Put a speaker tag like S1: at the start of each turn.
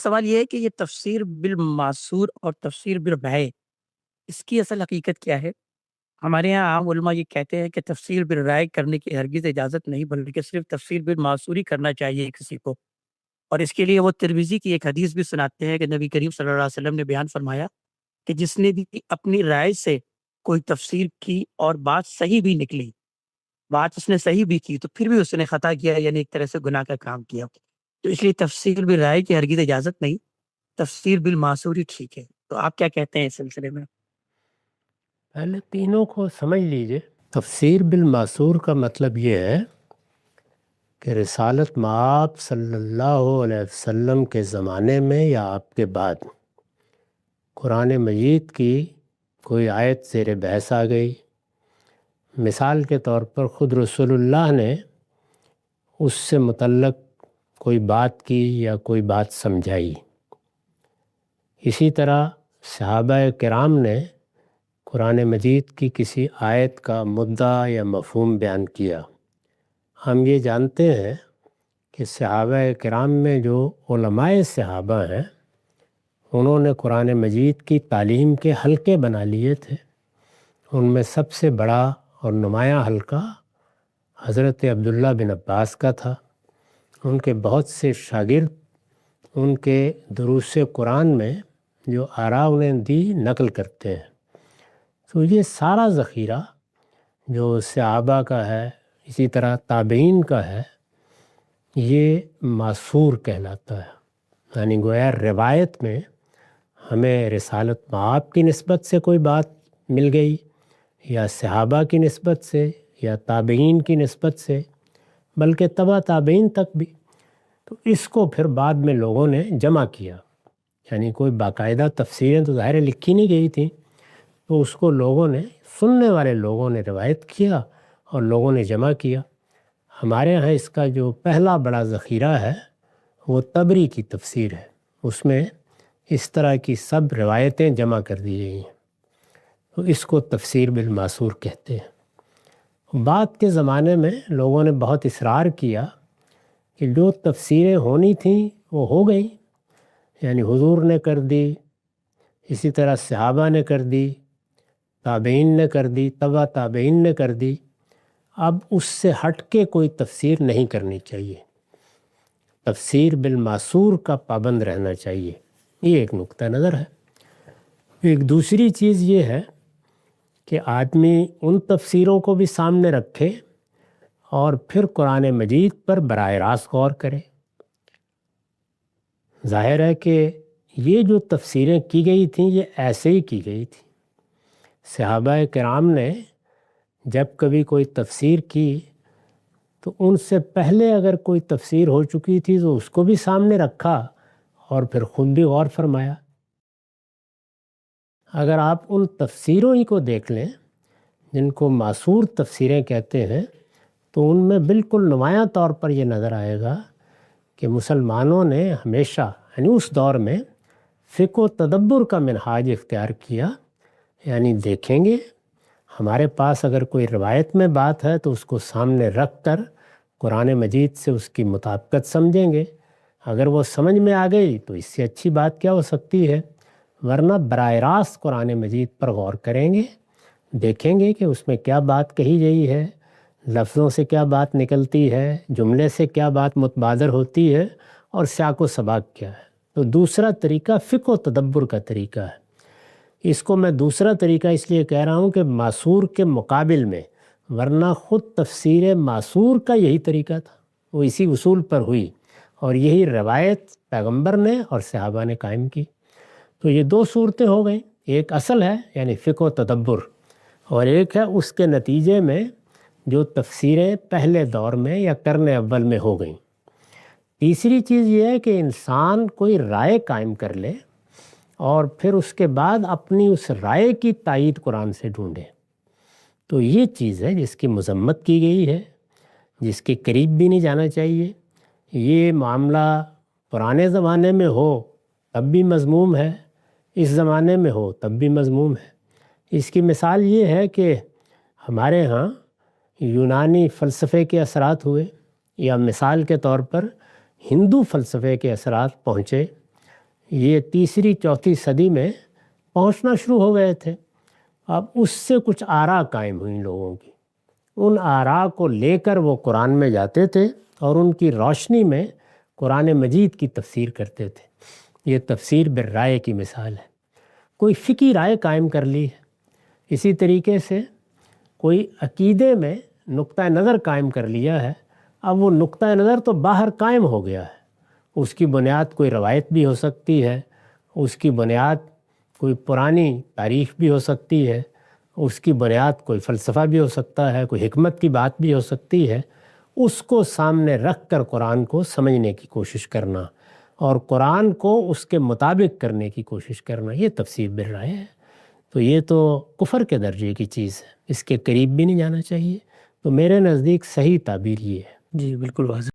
S1: سوال یہ ہے کہ یہ تفسیر بالمعصور اور تفسیر بالرائے اس کی اصل حقیقت کیا ہے؟ ہمارے یہاں عام علماء یہ کہتے ہیں کہ تفسیر بالرائے کرنے کی ہرگز اجازت نہیں، بلکہ صرف تفسیر بالمعصور ہی کرنا چاہیے کسی کو۔ اور اس کے لیے وہ ترمذی کی ایک حدیث بھی سناتے ہیں کہ نبی کریم صلی اللہ علیہ وسلم نے بیان فرمایا کہ جس نے بھی اپنی رائے سے کوئی تفسیر کی اور بات صحیح بھی نکلی، بات اس نے صحیح بھی کی، تو پھر بھی اس نے خطا کیا، یعنی ایک طرح سے گناہ کا کام کیا۔ تو اس لیے تفسیر بالرائے کی ہرگز اجازت نہیں، تفسیر بالمعصور ہی ٹھیک ہے۔ تو آپ کیا کہتے ہیں اس سلسلے میں؟
S2: پہلے تینوں کو سمجھ لیجئے۔ تفسیر بالمعصور کا مطلب یہ ہے کہ رسالت مآب صلی اللہ علیہ وسلم کے زمانے میں یا آپ کے بعد قرآن مجید کی کوئی آیت زیر بحث آ گئی، مثال کے طور پر خود رسول اللہ نے اس سے متعلق کوئی بات کی یا کوئی بات سمجھائی، اسی طرح صحابہ کرام نے قرآن مجید کی کسی آیت کا مدعا یا مفہوم بیان کیا۔ ہم یہ جانتے ہیں کہ صحابہ کرام میں جو علماء صحابہ ہیں انہوں نے قرآن مجید کی تعلیم کے حلقے بنا لیے تھے۔ ان میں سب سے بڑا اور نمایاں حلقہ حضرت عبداللہ بن عباس کا تھا۔ ان کے بہت سے شاگرد ان کے دروس قرآن میں جو آراء انہیں دی نقل کرتے ہیں۔ تو یہ سارا ذخیرہ جو صحابہ کا ہے، اسی طرح تابعین کا ہے، یہ معصور کہلاتا ہے۔ یعنی گویا روایت میں ہمیں رسالت مآب کی نسبت سے کوئی بات مل گئی، یا صحابہ کی نسبت سے، یا تابعین کی نسبت سے، بلکہ تبع تابعین تک بھی، تو اس کو پھر بعد میں لوگوں نے جمع کیا۔ یعنی کوئی باقاعدہ تفسیریں تو ظاہر لکھی نہیں گئی تھیں، تو اس کو لوگوں نے، سننے والے لوگوں نے روایت کیا اور لوگوں نے جمع کیا۔ ہمارے ہاں اس کا جو پہلا بڑا ذخیرہ ہے وہ طبری کی تفسیر ہے، اس میں اس طرح کی سب روایتیں جمع کر دی گئی ہیں، تو اس کو تفسیر بالمعصور کہتے ہیں۔ بعد کے زمانے میں لوگوں نے بہت اصرار کیا کہ جو تفسیریں ہونی تھیں وہ ہو گئیں، یعنی حضور نے کر دی، اسی طرح صحابہ نے کر دی، تابعین نے کر دی، تبع تابعین نے کر دی، اب اس سے ہٹ کے کوئی تفسیر نہیں کرنی چاہیے، تفسیر بالمعصور کا پابند رہنا چاہیے۔ یہ ایک نقطہ نظر ہے۔ ایک دوسری چیز یہ ہے کہ آدمی ان تفسیروں کو بھی سامنے رکھے اور پھر قرآن مجید پر براہ راست غور کرے۔ ظاہر ہے کہ یہ جو تفسیریں کی گئی تھیں یہ ایسے ہی کی گئی تھیں۔ صحابہ کرام نے جب کبھی کوئی تفسیر کی تو ان سے پہلے اگر کوئی تفسیر ہو چکی تھی تو اس کو بھی سامنے رکھا اور پھر خود بھی غور فرمایا۔ اگر آپ ان تفسیروں ہی کو دیکھ لیں جن کو معصور تفسیریں کہتے ہیں، تو ان میں بالکل نمایاں طور پر یہ نظر آئے گا کہ مسلمانوں نے ہمیشہ، یعنی اس دور میں، فقہ و تدبر کا منہاج اختیار کیا۔ یعنی دیکھیں گے ہمارے پاس اگر کوئی روایت میں بات ہے تو اس کو سامنے رکھ کر قرآن مجید سے اس کی مطابقت سمجھیں گے۔ اگر وہ سمجھ میں آ گئی تو اس سے اچھی بات کیا ہو سکتی ہے، ورنہ براہ راست قرآن مجید پر غور کریں گے، دیکھیں گے کہ اس میں کیا بات کہی گئی ہے، لفظوں سے کیا بات نکلتی ہے، جملے سے کیا بات متبادر ہوتی ہے، اور سیاق و سباق کیا ہے۔ تو دوسرا طریقہ فقہ و تدبر کا طریقہ ہے۔ اس کو میں دوسرا طریقہ اس لیے کہہ رہا ہوں کہ معصور کے مقابل میں، ورنہ خود تفسیر معصور کا یہی طریقہ تھا، وہ اسی اصول پر ہوئی اور یہی روایت پیغمبر نے اور صحابہ نے قائم کی۔ تو یہ دو صورتیں ہو گئیں، ایک اصل ہے یعنی فقہ و تدبر، اور ایک ہے اس کے نتیجے میں جو تفسیریں پہلے دور میں یا قرن اول میں ہو گئیں۔ تیسری چیز یہ ہے کہ انسان کوئی رائے قائم کر لے اور پھر اس کے بعد اپنی اس رائے کی تائید قرآن سے ڈھونڈے، تو یہ چیز ہے جس کی مذمت کی گئی ہے، جس کے قریب بھی نہیں جانا چاہیے۔ یہ معاملہ پرانے زمانے میں ہو تب بھی مذموم ہے، اس زمانے میں ہو تب بھی مذموم ہے۔ اس کی مثال یہ ہے کہ ہمارے ہاں یونانی فلسفے کے اثرات ہوئے، یا مثال کے طور پر ہندو فلسفے کے اثرات پہنچے، یہ تیسری چوتھی صدی میں پہنچنا شروع ہو گئے تھے۔ اب اس سے کچھ آراء قائم ہوئیں لوگوں کی، ان آراء کو لے کر وہ قرآن میں جاتے تھے اور ان کی روشنی میں قرآن مجید کی تفسیر کرتے تھے۔ یہ تفسیر بالرائے کی مثال ہے۔ کوئی فقہی رائے قائم کر لی ہے، اسی طریقے سے کوئی عقیدے میں نقطہ نظر قائم کر لیا ہے، اب وہ نقطہ نظر تو باہر قائم ہو گیا ہے، اس کی بنیاد کوئی روایت بھی ہو سکتی ہے، اس کی بنیاد کوئی پرانی تاریخ بھی ہو سکتی ہے، اس کی بنیاد کوئی فلسفہ بھی ہو سکتا ہے، کوئی حکمت کی بات بھی ہو سکتی ہے۔ اس کو سامنے رکھ کر قرآن کو سمجھنے کی کوشش کرنا اور قرآن کو اس کے مطابق کرنے کی کوشش کرنا، یہ تفسیر بالرائے ہے۔ تو یہ تو کفر کے درجے کی چیز ہے، اس کے قریب بھی نہیں جانا چاہیے۔ تو میرے نزدیک صحیح تعبیر یہ ہے۔
S1: جی بالکل واضح۔